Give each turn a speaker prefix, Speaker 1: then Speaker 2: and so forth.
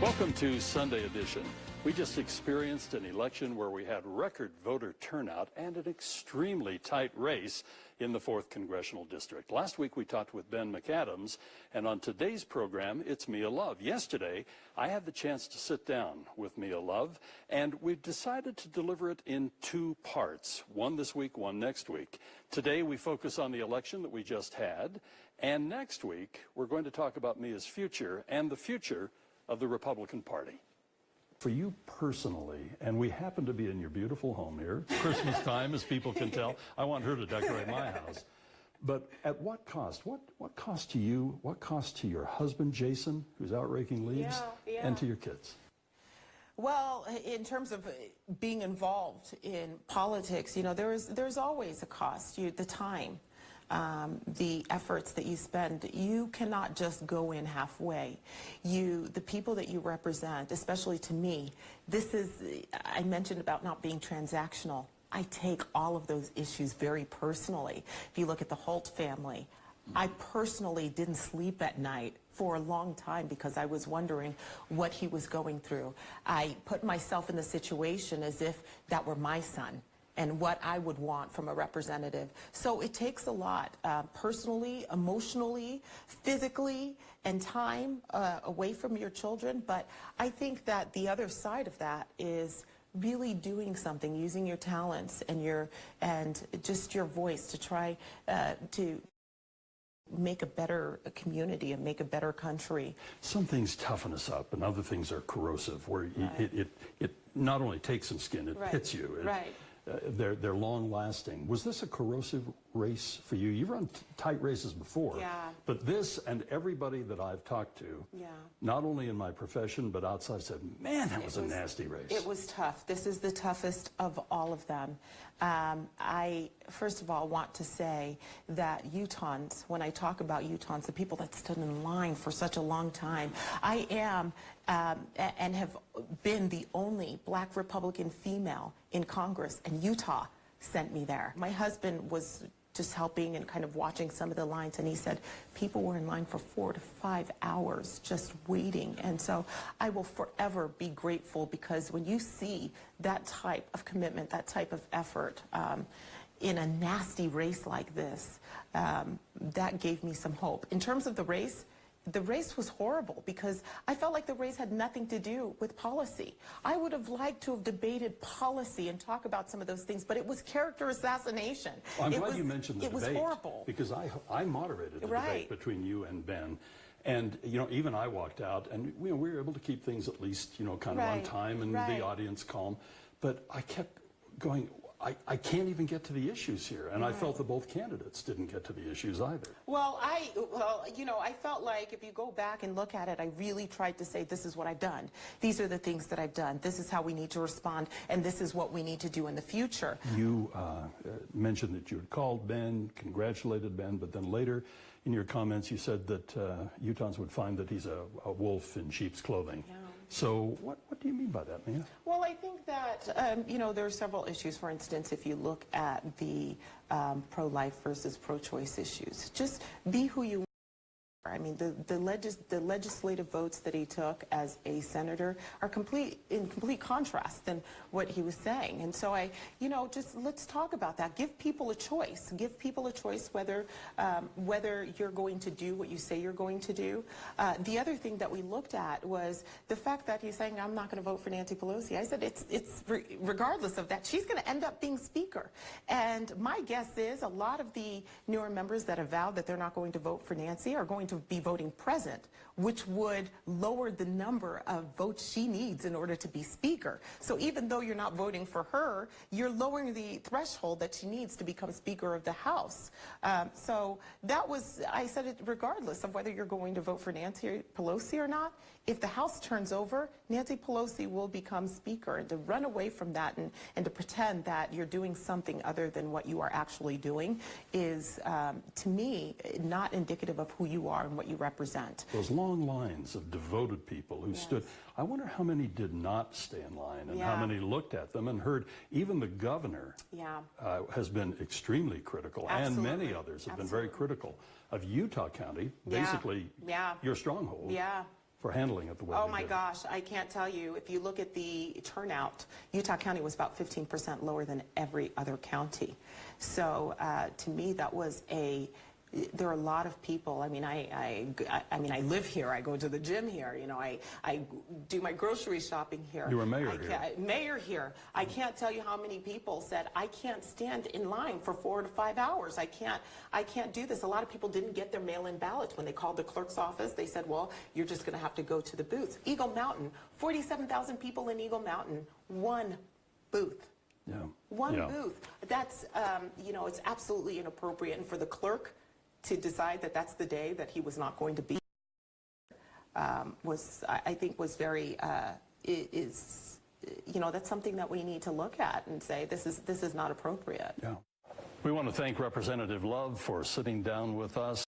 Speaker 1: Welcome to Sunday Edition. We just experienced an election where we had record voter turnout and an extremely tight race in the 4th Congressional District. Last week we talked with Ben McAdams, and on today's program, it's Mia Love. Yesterday, I had the chance to sit down with Mia Love, and we've decided to deliver it in two parts, one this week, one next week. Today, we focus on the election that we just had, and next week, we're going to talk about Mia's future and the future of the Republican Party. For you personally, and we happen to be in your beautiful home here, it's Christmas time, as people can tell. I want her to decorate my house. But at what cost? What cost to you? What cost to your husband, Jason, who's out raking leaves, and to your kids?
Speaker 2: Well, in terms of being involved in politics, you know, there's always a cost. The time. The efforts that you spend, you cannot just go in halfway. The people that you represent, especially to me, I mentioned about not being transactional. I take all of those issues very personally. If you look at the Holt family, I personally didn't sleep at night for a long time because I was wondering what he was going through. I put myself in the situation as if that were my son and what I would want from a representative. So it takes a lot, personally, emotionally, physically, and time away from your children. But I think that the other side of that is really doing something, using your talents and just your voice to try to make a better community and make a better country.
Speaker 1: Some things toughen us up and other things are corrosive, where it not only takes some skin, it hits you. They're long-lasting. Was this a corrosive race for you? You've run tight races before, but this and everybody that I've talked to, not only in my profession but outside, said, man, that was a nasty race.
Speaker 2: It was tough. This is the toughest of all of them. I, first of all, want to say that Utahns, when I talk about Utahns, the people that stood in line for such a long time, I am and have been the only Black Republican female in Congress, and Utah sent me there. My husband was just helping and kind of watching some of the lines, and he said people were in line for 4 to 5 hours just waiting. And so I will forever be grateful, because when you see that type of commitment, that type of effort in a nasty race like this, that gave me some hope. In terms of the race was horrible because I felt like the race had nothing to do with policy. I would have liked to have debated policy and talk about some of those things, but it was character assassination.
Speaker 1: Well, I'm glad you mentioned the debate.
Speaker 2: It was horrible.
Speaker 1: Because I moderated the debate between you and Ben. And, you know, even I walked out, and we were able to keep things at least, you know, kind of on time and the audience calm. But I kept going, I can't even get to the issues here, and I felt that both candidates didn't get to the issues either.
Speaker 2: Well, you know, I felt like if you go back and look at it, I really tried to say, this is what I've done. These are the things that I've done. This is how we need to respond, and this is what we need to do in the future. You
Speaker 1: mentioned that you had called Ben, congratulated Ben, but then later in your comments you said that Utahns would find that he's a wolf in sheep's clothing. Yeah. So what do you mean by that, Mia?
Speaker 2: Well, I think that, you know, there are several issues. For instance, if you look at the pro-life versus pro-choice issues, just be who you are. I mean, the legislative votes that he took as a senator are in complete contrast than what he was saying. And so you know, just let's talk about that. Give people a choice. Give people a choice whether you're going to do what you say you're going to do. The other thing that we looked at was the fact that he's saying, I'm not going to vote for Nancy Pelosi. I said, it's regardless of that, she's going to end up being speaker. And my guess is a lot of the newer members that have vowed that they're not going to vote for Nancy are going to be voting present, which would lower the number of votes she needs in order to be speaker. So even though you're not voting for her, you're lowering the threshold that she needs to become Speaker of the House. So that was, I said it regardless of whether you're going to vote for Nancy Pelosi or not, if the House turns over, Nancy Pelosi will become Speaker. And to run away from that and to pretend that you're doing something other than what you are actually doing is, to me, not indicative of who you are and what you represent.
Speaker 1: Those long lines of devoted people who stood, I wonder how many did not stay in line and how many looked at them and heard. Even the governor has been extremely critical, and many others have been very critical of Utah County, basically your stronghold. for handling it the way
Speaker 2: Oh
Speaker 1: they
Speaker 2: my
Speaker 1: did.
Speaker 2: gosh, I can't tell you. If you look at the turnout, Utah County was about 15% lower than every other county. So to me, that was there are a lot of people. I mean, I live here. I go to the gym here. You know, I do my grocery shopping here.
Speaker 1: You were mayor here.
Speaker 2: Mayor here. I can't tell you how many people said, I can't stand in line for 4 to 5 hours. I can't do this. A lot of people didn't get their mail-in ballots. When they called the clerk's office, they said, well, you're just going to have to go to the booths. Eagle Mountain, 47,000 people in Eagle Mountain, one booth.
Speaker 1: Yeah.
Speaker 2: One booth. That's, you know, it's absolutely inappropriate. And for the clerk to decide that that's the day that he was not going to be, I think was very, you know, that's something that we need to look at and say, this is not appropriate.
Speaker 1: Yeah. We want to thank Representative Love for sitting down with us.